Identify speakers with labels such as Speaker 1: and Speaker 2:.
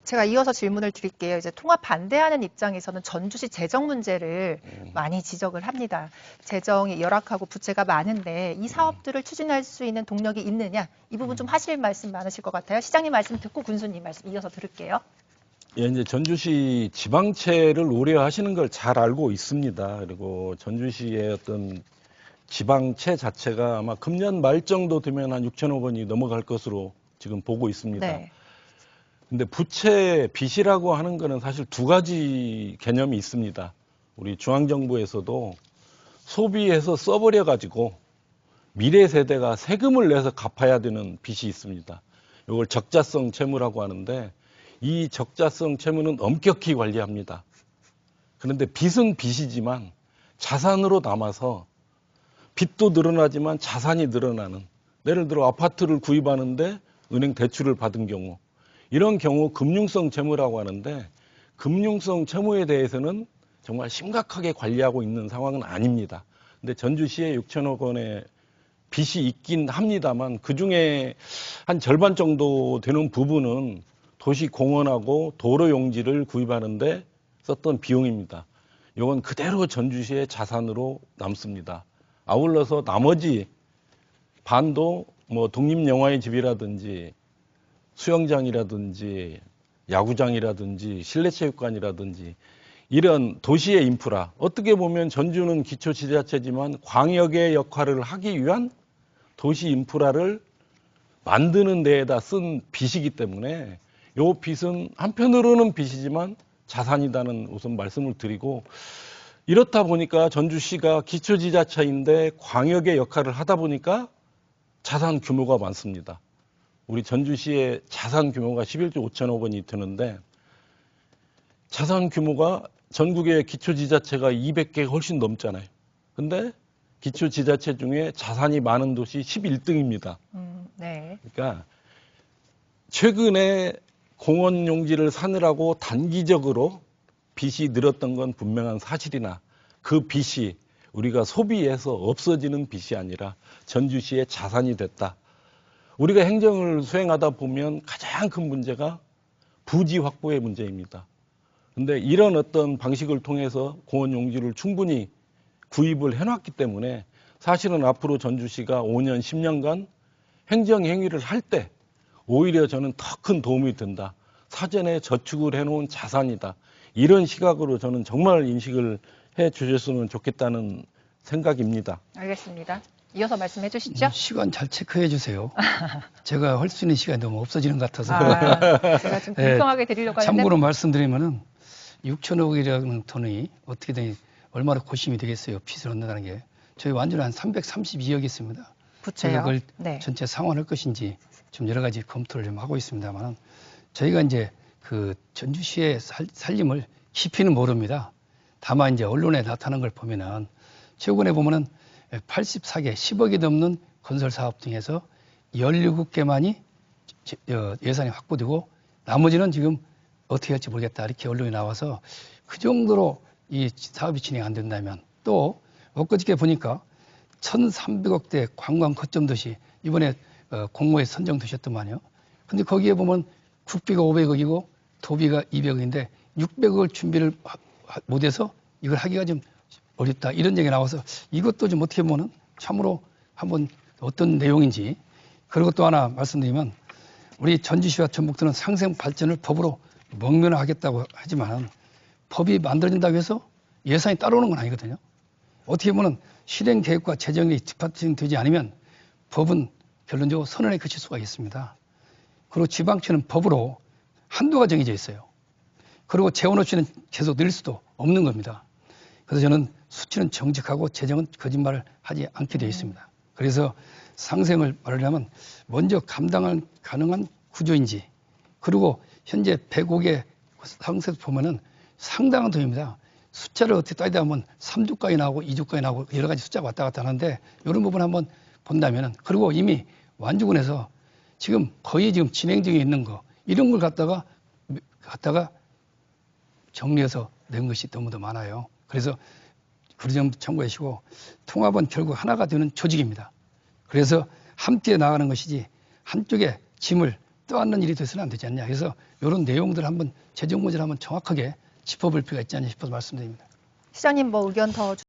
Speaker 1: 제가 이어서 질문을 드릴게요. 이제 통합 반대하는 입장에서는 전주시 재정 문제를 많이 지적을 합니다. 재정이 열악하고 부채가 많은데 이 사업들을 추진할 수 있는 동력이 있느냐? 이 부분 좀 하실 말씀 많으실 것 같아요. 시장님 말씀 듣고 군수님 말씀 이어서 들을게요.
Speaker 2: 예, 이제 전주시 지방채를 우려하시는 걸 잘 알고 있습니다. 그리고 전주시의 어떤 지방채 자체가 아마 금년 말 정도 되면 한 6천억 원이 넘어갈 것으로 지금 보고 있습니다.
Speaker 1: 네.
Speaker 2: 근데 부채 빚이라고 하는 거는 사실 두 가지 개념이 있습니다. 우리 중앙정부에서도 소비해서 써버려 가지고 미래 세대가 세금을 내서 갚아야 되는 빚이 있습니다. 이걸 적자성 채무라고 하는데 이 적자성 채무는 엄격히 관리합니다. 그런데 빚은 빚이지만 자산으로 남아서 빚도 늘어나지만 자산이 늘어나는, 예를 들어 아파트를 구입하는데 은행 대출을 받은 경우, 이런 경우 금융성 채무라고 하는데 금융성 채무에 대해서는 정말 심각하게 관리하고 있는 상황은 아닙니다. 근데 전주시에 6천억 원의 빚이 있긴 합니다만 그중에 한 절반 정도 되는 부분은 도시 공원하고 도로 용지를 구입하는데 썼던 비용입니다. 이건 그대로 전주시의 자산으로 남습니다. 아울러서 나머지 반도 뭐 독립영화의 집이라든지 수영장이라든지 야구장이라든지 실내체육관이라든지 이런 도시의 인프라, 어떻게 보면 전주는 기초지자체지만 광역의 역할을 하기 위한 도시 인프라를 만드는 데에다 쓴 빚이기 때문에 이 빚은 한편으로는 빚이지만 자산이다는 우선 말씀을 드리고, 이렇다 보니까 전주시가 기초지자체인데 광역의 역할을 하다 보니까 자산 규모가 많습니다. 우리 전주시의 자산 규모가 11조 5천억 원이 되는데 자산 규모가 전국의 기초지자체가 200개가 훨씬 넘잖아요. 근데 기초지자체 중에 자산이 많은 도시 11등입니다.
Speaker 1: 네.
Speaker 2: 그러니까 최근에 공원 용지를 사느라고 단기적으로 빚이 늘었던 건 분명한 사실이나 그 빚이 우리가 소비해서 없어지는 빚이 아니라 전주시의 자산이 됐다. 우리가 행정을 수행하다 보면 가장 큰 문제가 부지 확보의 문제입니다. 근데 이런 어떤 방식을 통해서 공원 용지를 충분히 구입을 해놨기 때문에 사실은 앞으로 전주시가 5년, 10년간 행정 행위를 할 때 오히려 저는 더 큰 도움이 된다. 사전에 저축을 해놓은 자산이다. 이런 시각으로 저는 정말 인식을 해 주셨으면 좋겠다는 생각입니다.
Speaker 1: 알겠습니다. 이어서 말씀해 주시죠.
Speaker 3: 시간 잘 체크해 주세요. 제가 할 수 있는 시간이 너무 없어지는 것 같아서.
Speaker 1: 제가 좀 공평하게 드리려고 하는데.
Speaker 3: 참고로 말씀드리면은 6천억이라는 돈이 어떻게든 얼마나 고심이 되겠어요. 빚을 얻는다는 게. 저희 완전히 한 332억이 있습니다.
Speaker 1: 부채요?
Speaker 3: 그걸
Speaker 1: 네.
Speaker 3: 전체 상환할 것인지 좀 여러 가지 검토를 좀 하고 있습니다만 저희가 이제 그 전주시의 살림을 깊이는 모릅니다. 다만 이제 언론에 나타난 걸 보면은 최근에 보면은 84개 10억이 넘는 건설 사업 중에서 17개만이 예산이 확보되고 나머지는 지금 어떻게 할지 모르겠다 이렇게 언론이 나와서 그 정도로 이 사업이 진행 안 된다면, 또 엊그저께 보니까 1,300억대 관광 거점 도시 이번에 공모에 선정되셨더만요. 근데 거기에 보면 국비가 500억이고 도비가 200억인데 600억을 준비를 못해서 이걸 하기가 좀 어렵다 이런 얘기가 나와서 이것도 좀 어떻게 보면 참으로 한번 어떤 내용인지. 그리고 또 하나 말씀드리면 우리 전주시와 전북도는 상생 발전을 법으로 명명하겠다고 하지만 법이 만들어진다고 해서 예산이 따라오는 건 아니거든요. 어떻게 보면 실행 계획과 재정이 뒷받침되지 않으면 법은 결론적으로 선언에 그칠 수가 있습니다. 그리고 지방채는 법으로 한도가 정해져 있어요. 그리고 재원 없이는 계속 늘 수도 없는 겁니다. 그래서 저는 수치는 정직하고 재정은 거짓말을 하지 않게 되어 있습니다. 그래서 상생을 말하려면 먼저 감당할 가능한 구조인지, 그리고 현재 105개 상세서 보면은 상당한 돈입니다. 숫자를 어떻게 따지다 보면 3주까지 나오고 2주까지 나오고 여러 가지 숫자가 왔다 갔다 하는데 이런 부분 한번 본다면은, 그리고 이미 완주군에서 지금 거의 지금 진행 중에 있는 거 이런 걸 갖다가 정리해서 낸 것이 너무도 많아요. 그래서 그 점도 참고하시고 통합은 결국 하나가 되는 조직입니다. 그래서 함께 나가는 것이지 한쪽에 짐을 떠안는 일이 돼서는 안 되지 않냐. 그래서 이런 내용들 한번 재정 문제를 한번 정확하게 짚어볼 필요가 있지 않냐 싶어서 말씀드립니다.
Speaker 1: 시장님 뭐 의견 더